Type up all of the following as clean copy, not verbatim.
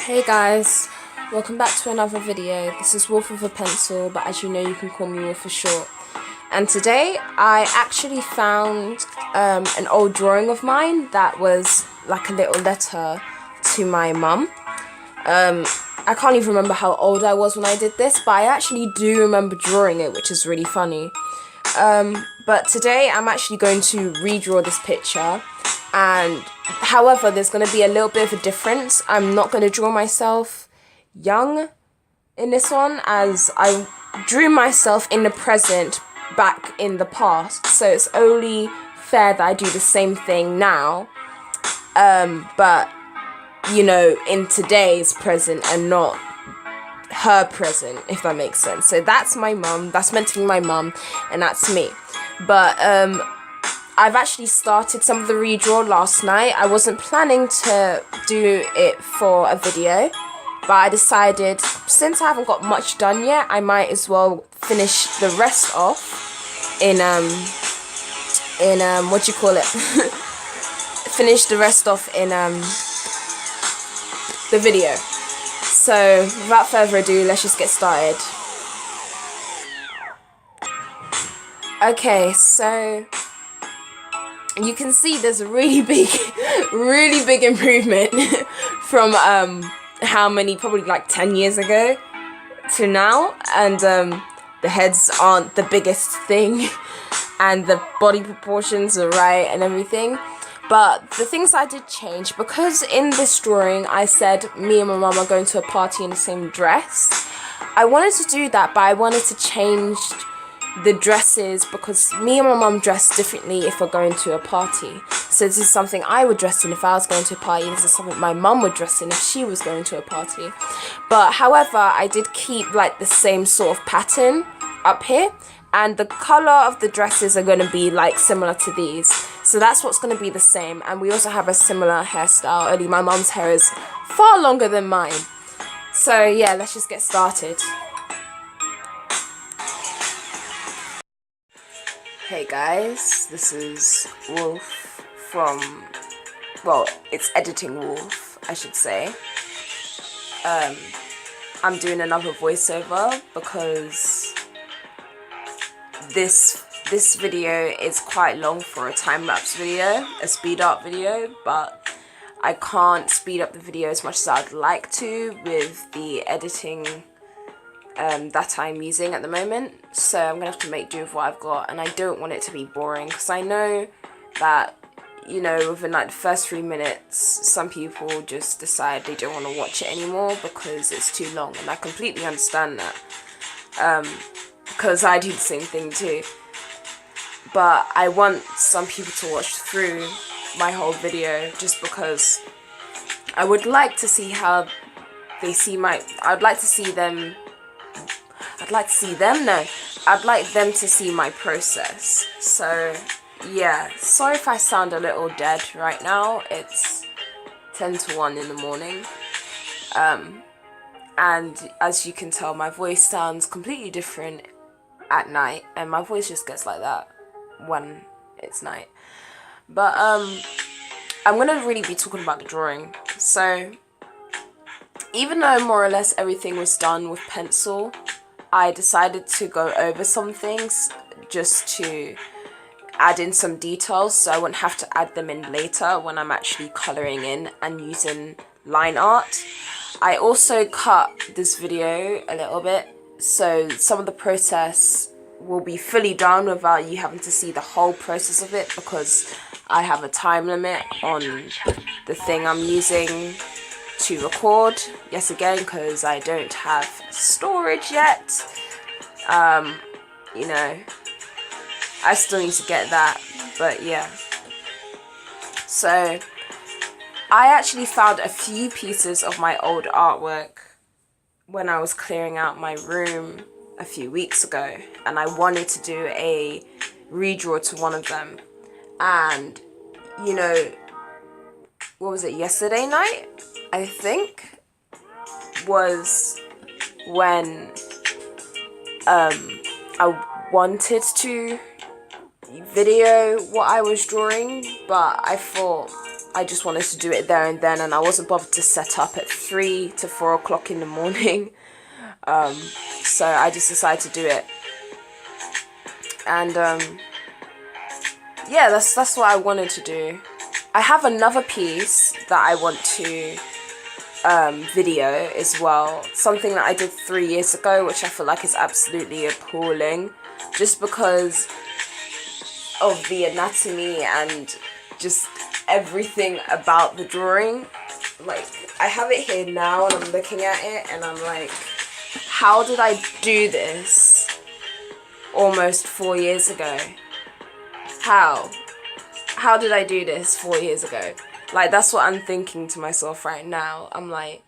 Hey guys, welcome back to another video. This is Wolf with a Pencil, but as you know you can call me Wolf for short. And today I actually found an old drawing of mine that was like a little letter to my mum. I can't even remember how old I was when I did this, but I actually do remember drawing it, which is really funny. But today I'm actually going to redraw this picture, and however there's going to be a little bit of a difference. I'm not going to draw myself young in this one, as I drew myself in the present back in the past, so it's only fair that I do the same thing now, but you know, in today's present and not her present, if that makes sense. So that's my mum, that's meant to be my mum, and that's me. But I've actually started some of the redraw last night. I wasn't planning to do it for a video, but I decided, since I haven't got much done yet, I might as well finish the rest off in what do you call it? Finish the rest off in the video. So without further ado, let's just get started. Okay, so you can see there's a really big improvement from how many, probably like 10 years ago to now, and the heads aren't the biggest thing and the body proportions are right and everything. But the things I did change, because in this drawing I said me and my mum are going to a party in the same dress. I wanted to do that, but I wanted to change the dresses because me and my mum dress differently if we're going to a party. So this is something I would dress in if I was going to a party. This is something my mum would dress in if she was going to a party. But however, I did keep like the same sort of pattern up here, and the colour of the dresses are going to be like similar to these. So that's what's going to be the same. And we also have a similar hairstyle, only my mum's hair is far longer than mine. So yeah, let's just get started. Hey guys, this is Wolf from, well, it's Editing Wolf, I should say. I'm doing another voiceover because this video is quite long for a time-lapse video, a speed-up video, but I can't speed up the video as much as I'd like to with the editing that I'm using at the moment. So I'm gonna have to make do with what I've got, and I don't want it to be boring because I know that, you know, within like the first 3 minutes some people just decide they don't want to watch it anymore because it's too long, and I completely understand that, because I do the same thing too. But I want some people to watch through my whole video just because I would like to see how they see my, I'd like them to see my process. So yeah, sorry if I sound a little dead right now. It's 10 to 1 in the morning, and as you can tell, my voice sounds completely different at night, and my voice just gets like that when it's night. But I'm gonna really be talking about the drawing. So even though more or less everything was done with pencil, I decided to go over some things just to add in some details so I wouldn't have to add them in later when I'm actually colouring in and using line art. I also cut this video a little bit, so some of the process will be fully done without you having to see the whole process of it, because I have a time limit on the thing I'm using to record, yes again, because I don't have storage yet. You know, I still need to get that, but yeah. So I actually found a few pieces of my old artwork when I was clearing out my room a few weeks ago, and I wanted to do a redraw to one of them. And you know, what was it, yesterday night I think was when I wanted to video what I was drawing, but I thought I just wanted to do it there and then, and I wasn't bothered to set up at 3 to 4 o'clock in the morning. So I just decided to do it. And yeah, that's what I wanted to do. I have another piece that I want to video as well. Something that I did 3 years ago, which I feel like is absolutely appalling. Just because of the anatomy and just everything about the drawing. Like, I have it here now and I'm looking at it and I'm like, how did I do this almost 4 years ago? How did I do this 4 years ago? Like, that's what I'm thinking to myself right now. I'm like,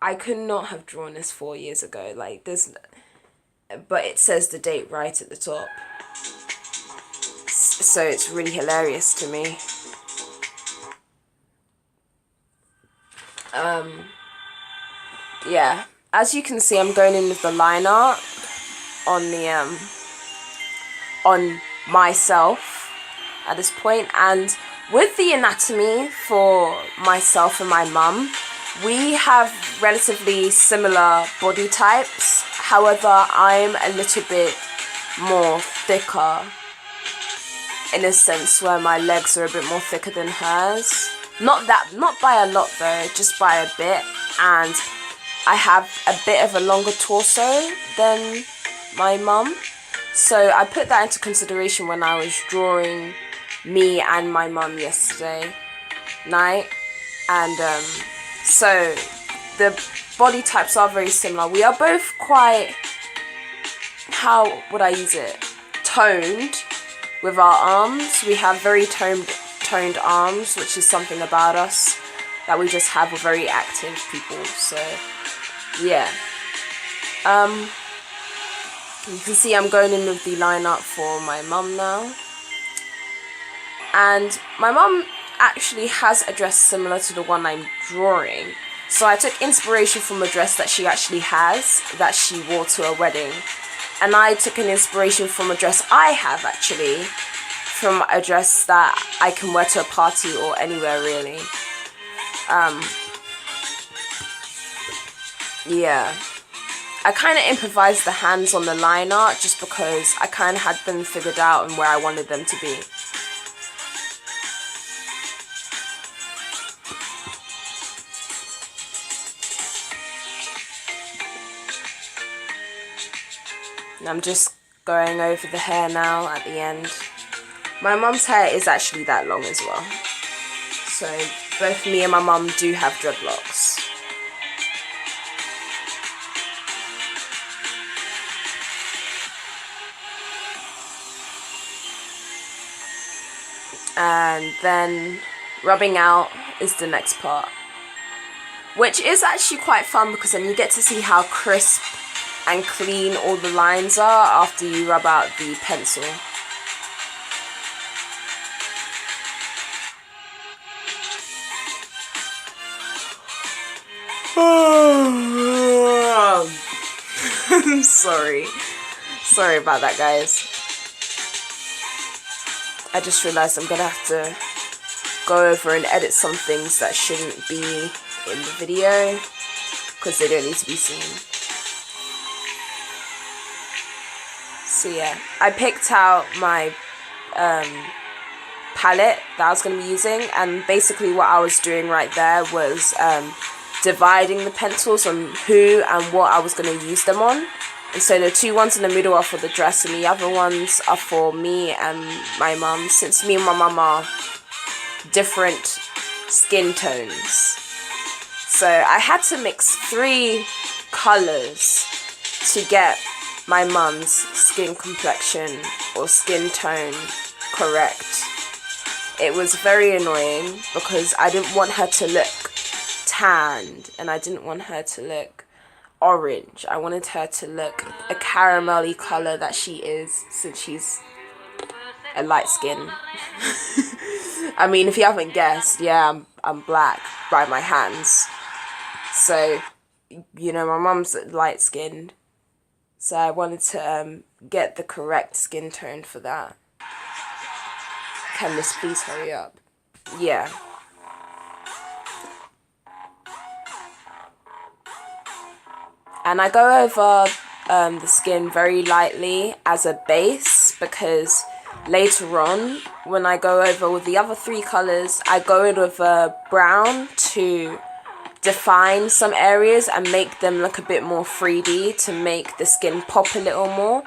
I could not have drawn this 4 years ago. Like, but it says the date right at the top. So it's really hilarious to me. Yeah, as you can see, I'm going in with the line art on the on myself at this point, and with the anatomy for myself and my mum, we have relatively similar body types. However, I'm a little bit more thicker, in a sense where my legs are a bit more thicker than hers. Not by a lot though, just by a bit. And I have a bit of a longer torso than my mum. So I put that into consideration when I was drawing me and my mum yesterday night. And so the body types are very similar. We are both quite, how would I use it? Toned with our arms. We have very toned arms, which is something about us that we just have. We're very active people. So yeah. You can see I'm going in with the line art for my mum now. And my mum actually has a dress similar to the one I'm drawing. So I took inspiration from a dress that she actually has, that she wore to a wedding. And I took an inspiration from a dress I have actually, from a dress that I can wear to a party or anywhere really. Yeah. I kind of improvised the hands on the line art just because I kind of had them figured out and where I wanted them to be. And I'm just going over the hair now at the end. My mum's hair is actually that long as well. So both me and my mum do have dreadlocks. And then rubbing out is the next part, which is actually quite fun because then you get to see how crisp and clean all the lines are after you rub out the pencil. Sorry about that, guys. I just realised I'm gonna have to go over and edit some things that shouldn't be in the video because they don't need to be seen. So yeah, I picked out my palette that I was going to be using, and basically what I was doing right there was dividing the pencils on who and what I was going to use them on. And so the two ones in the middle are for the dress and the other ones are for me and my mum, since me and my mum are different skin tones. So I had to mix 3 colours to get my mum's skin complexion or skin tone correct. It was very annoying because I didn't want her to look tanned and I didn't want her to look orange. I wanted her to look a caramelly colour that she is, since she's a light skin. I mean, if you haven't guessed, yeah, I'm black by my hands. So, you know, my mum's light skinned. So I wanted to get the correct skin tone for that. Can this please hurry up? Yeah. And I go over the skin very lightly as a base, because later on when I go over with the other 3 colours, I go in with a brown to define some areas and make them look a bit more 3D, to make the skin pop a little more,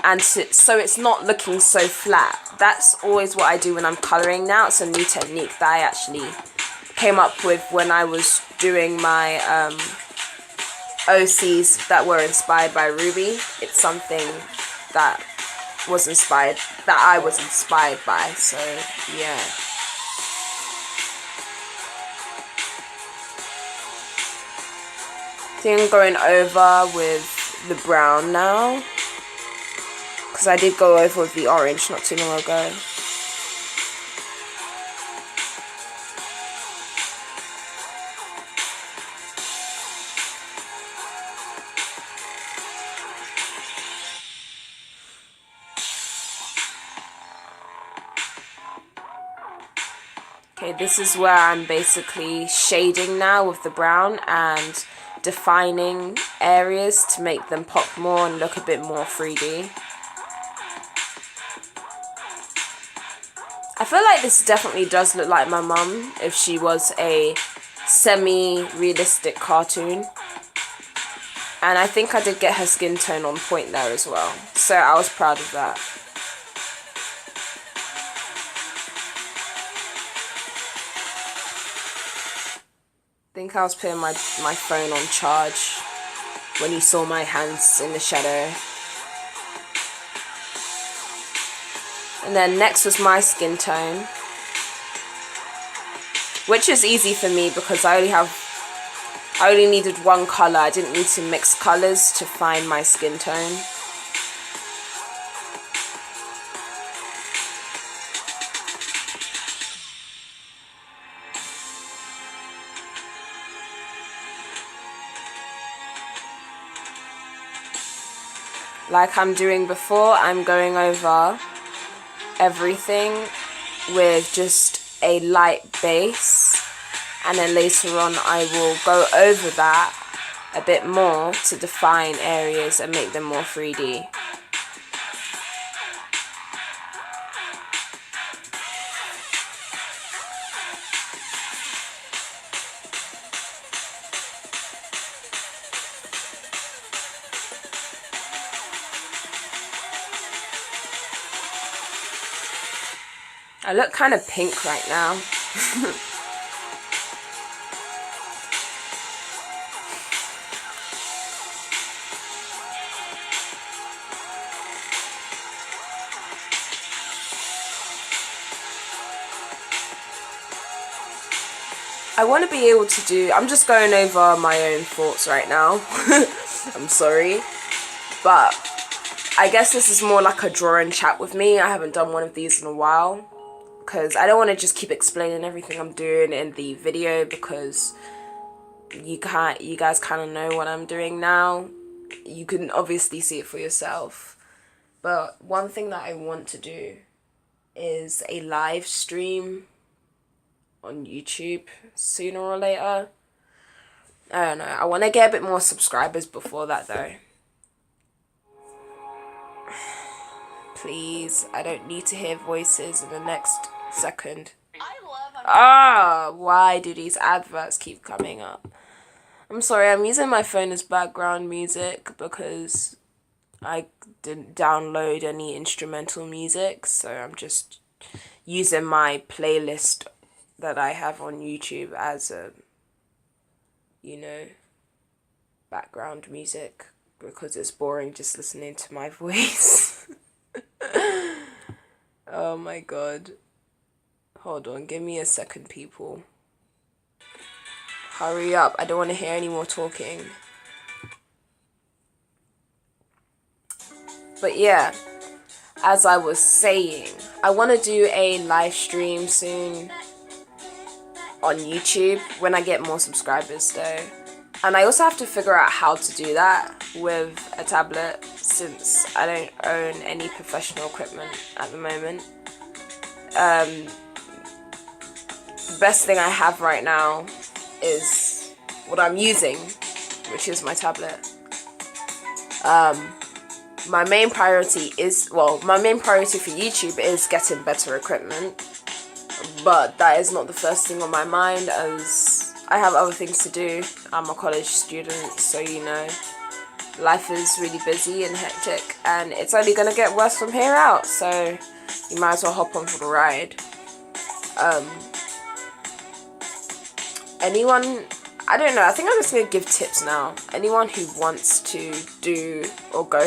and so it's not looking so flat. That's always what I do when I'm colouring now. It's a new technique that I actually came up with when I was doing my OCs that were inspired by Ruby. It's something that I was inspired by, so yeah. I think I'm going over with the brown now, because I did go over with the orange not too long ago. Okay, this is where I'm basically shading now with the brown and defining areas to make them pop more and look a bit more 3D. I feel like this definitely does look like my mum if she was a semi-realistic cartoon. And I think I did get her skin tone on point there as well, so I was proud of that. I think I was putting my phone on charge when you saw my hands in the shadow. And then next was my skin tone, which is easy for me because I only needed one colour. I didn't need to mix colours to find my skin tone. Like I'm doing before, I'm going over everything with just a light base, and then later on I will go over that a bit more to define areas and make them more 3D. I look kind of pink right now. I want to be able to do, I'm just going over my own thoughts right now. I'm sorry. But I guess this is more like a drawing chat with me. I haven't done one of these in a while, because I don't want to just keep explaining everything I'm doing in the video, because you guys kind of know what I'm doing now. You can obviously see it for yourself. But one thing that I want to do is a live stream on YouTube sooner or later. I don't know. I want to get a bit more subscribers before that though. Please, I don't need to hear voices in the next second. Why do these adverts keep coming up? I'm sorry, I'm using my phone as background music because I didn't download any instrumental music, so I'm just using my playlist that I have on YouTube as a, background music, because it's boring just listening to my voice. Oh my god. Hold on, give me a second, people. Hurry up, I don't want to hear any more talking. But yeah, as I was saying, I want to do a live stream soon on YouTube when I get more subscribers though. And I also have to figure out how to do that with a tablet, since I don't own any professional equipment at the moment. The best thing I have right now is what I'm using, which is my tablet. My main priority for YouTube is getting better equipment, but that is not the first thing on my mind, as I have other things to do. I'm a college student, so you know, life is really busy and hectic, and it's only gonna get worse from here out, so you might as well hop on for the ride. Anyone, I don't know, I think I'm just gonna give tips now. Anyone who wants to do or go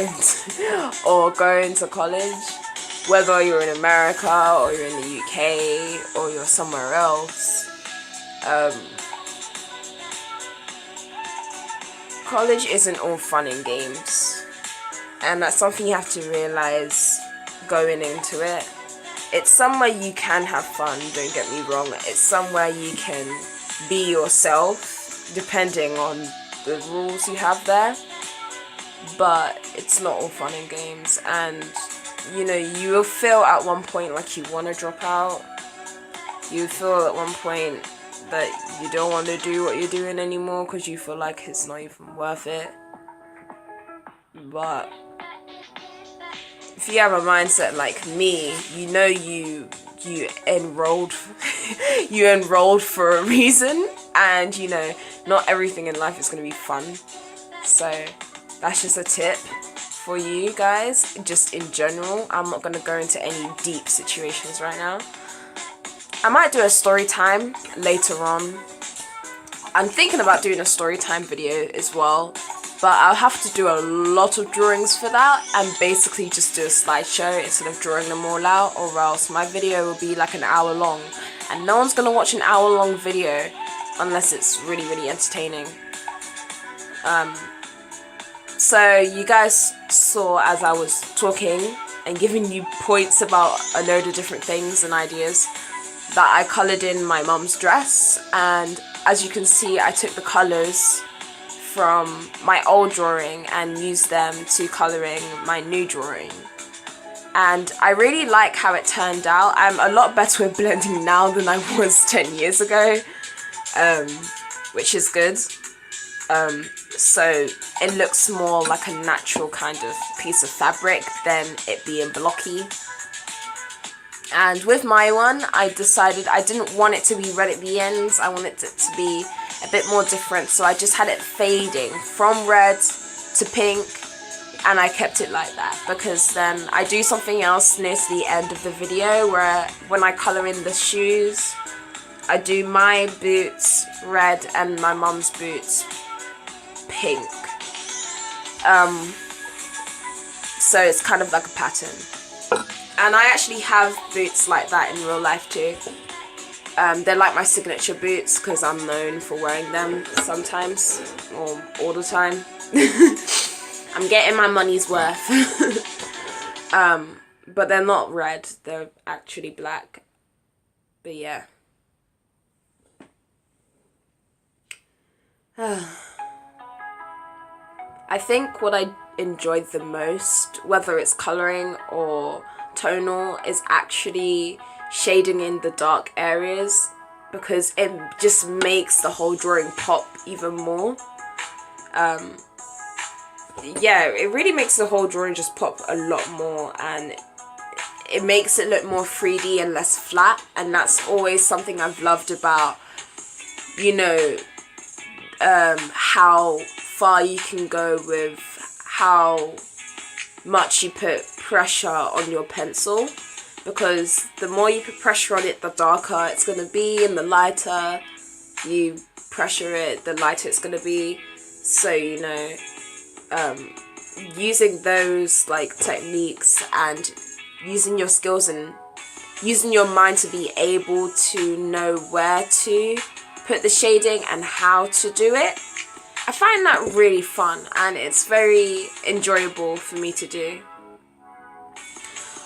into college, whether you're in America or you're in the UK or you're somewhere else, college isn't all fun and games, and that's something you have to realize going into it. It's somewhere you can have fun, don't get me wrong. It's somewhere you can be yourself, depending on the rules you have there, but it's not all fun and games. And you know, you will feel at one point like you want to drop out. You feel at one point that you don't want to do what you're doing anymore because you feel like it's not even worth it. But if you have a mindset like me, you know you enrolled you enrolled for a reason, and you know, not everything in life is going to be fun. So that's just a tip for you guys, just in general. I'm not going to go into any deep situations right now. I might do a story time later on. I'm thinking about doing a story time video as well, but I'll have to do a lot of drawings for that, and basically just do a slideshow instead of drawing them all out, or else my video will be like an hour long, and no one's gonna watch an hour long video unless it's really, really entertaining. So you guys saw as I was talking and giving you points about a load of different things and ideas that I coloured in my mum's dress, and as you can see, I took the colours from my old drawing and used them to colouring my new drawing, and I really like how it turned out. I'm a lot better with blending now than I was 10 years ago, which is good. So it looks more like a natural kind of piece of fabric than it being blocky. And with my one, I decided I didn't want it to be red at the ends. I wanted it to be a bit more different. So I just had it fading from red to pink, and I kept it like that because then I do something else near to the end of the video where when I colour in the shoes, I do my boots red and my mum's boots pink. So it's kind of like a pattern. And I actually have boots like that in real life too. They're like my signature boots because I'm known for wearing them sometimes, or all the time. I'm getting my money's worth. But they're not red, they're actually black. But yeah. I think what I enjoyed the most, whether it's colouring or tonal, is actually shading in the dark areas, because it just makes the whole drawing pop even more. Yeah, it really makes the whole drawing just pop a lot more, and it makes it look more 3D and less flat, and that's always something I've loved about, you know, how far you can go with how much you put pressure on your pencil, because the more you put pressure on it, the darker it's going to be, and the lighter you pressure it, the lighter it's going to be. So, you know, using those like techniques and using your skills and using your mind to be able to know where to put the shading and how to do it, I find that really fun, and it's very enjoyable for me to do.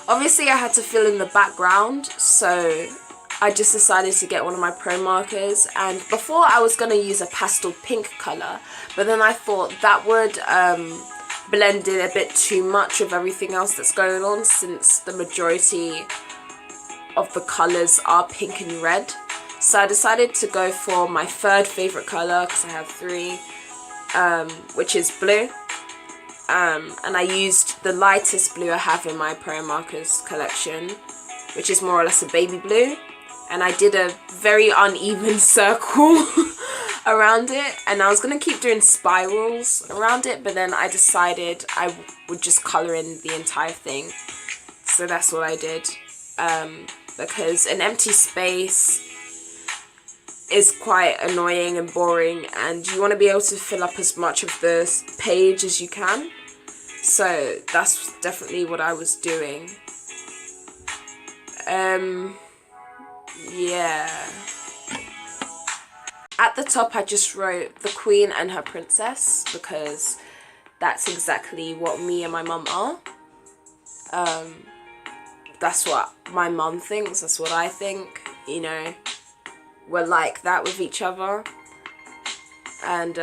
Obviously I had to fill in the background, so I just decided to get one of my pro markers, and before I was going to use a pastel pink colour, but then I thought that would blend in a bit too much with everything else that's going on, since the majority of the colours are pink and red. So I decided to go for my third favourite colour, because I have three, which is blue. and I used the lightest blue I have in my Pro Markers collection, which is more or less a baby blue, and I did a very uneven circle around it, and I was going to keep doing spirals around it, but then I decided I would just colour in the entire thing, so that's what I did, because an empty space is quite annoying and boring, and you want to be able to fill up as much of the page as you can. So that's definitely what I was doing. Yeah. At the top I just wrote the Queen and her princess, because that's exactly what me and my mum are. That's what my mum thinks, that's what I think, you know. We're like that with each other, and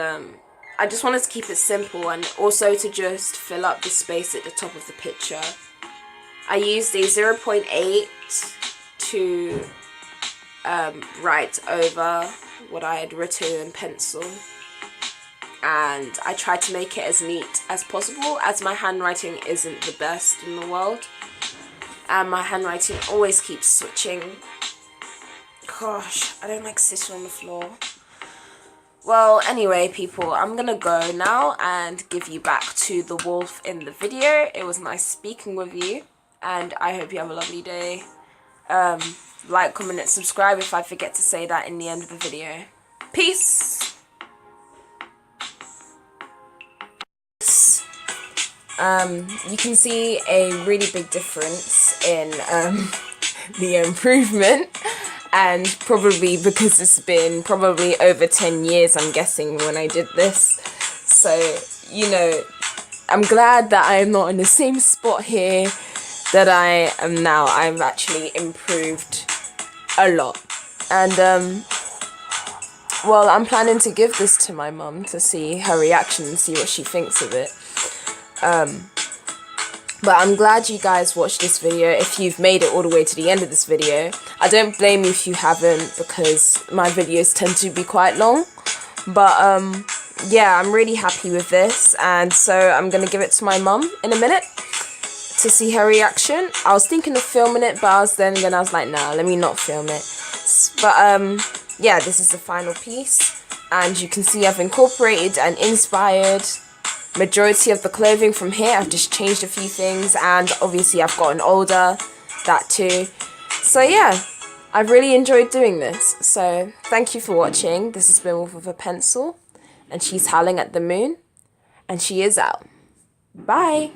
I just wanted to keep it simple, and also to just fill up the space at the top of the picture. I used a 0.8 to write over what I had written in pencil, and I tried to make it as neat as possible, as my handwriting isn't the best in the world, and my handwriting always keeps switching. Gosh, I don't like sitting on the floor. Well, anyway, people, I'm gonna go now and give you back to the wolf in the video. It was nice speaking with you, and I hope you have a lovely day. Like, comment, and subscribe if I forget to say that in the end of the video. Peace! You can see a really big difference in the improvement. And probably because it's been probably over 10 years, I'm guessing, when I did this. So, you know, I'm glad that I'm not in the same spot here that I am now. I've actually improved a lot. And, well, I'm planning to give this to my mum to see her reaction and see what she thinks of it. But I'm glad you guys watched this video. If you've made it all the way to the end of this video, I don't blame you if you haven't, because my videos tend to be quite long. But yeah, I'm really happy with this, and so I'm gonna give it to my mum in a minute to see her reaction. I was thinking of filming it, but I was like, nah, let me not film it. But yeah, this is the final piece, and you can see I've incorporated and inspired majority of the clothing from here. I've just changed a few things, and obviously I've gotten older, that too. So yeah, I've really enjoyed doing this. So thank you for watching. This has been Wolf with a Pencil, and she's howling at the moon, and she is out. Bye.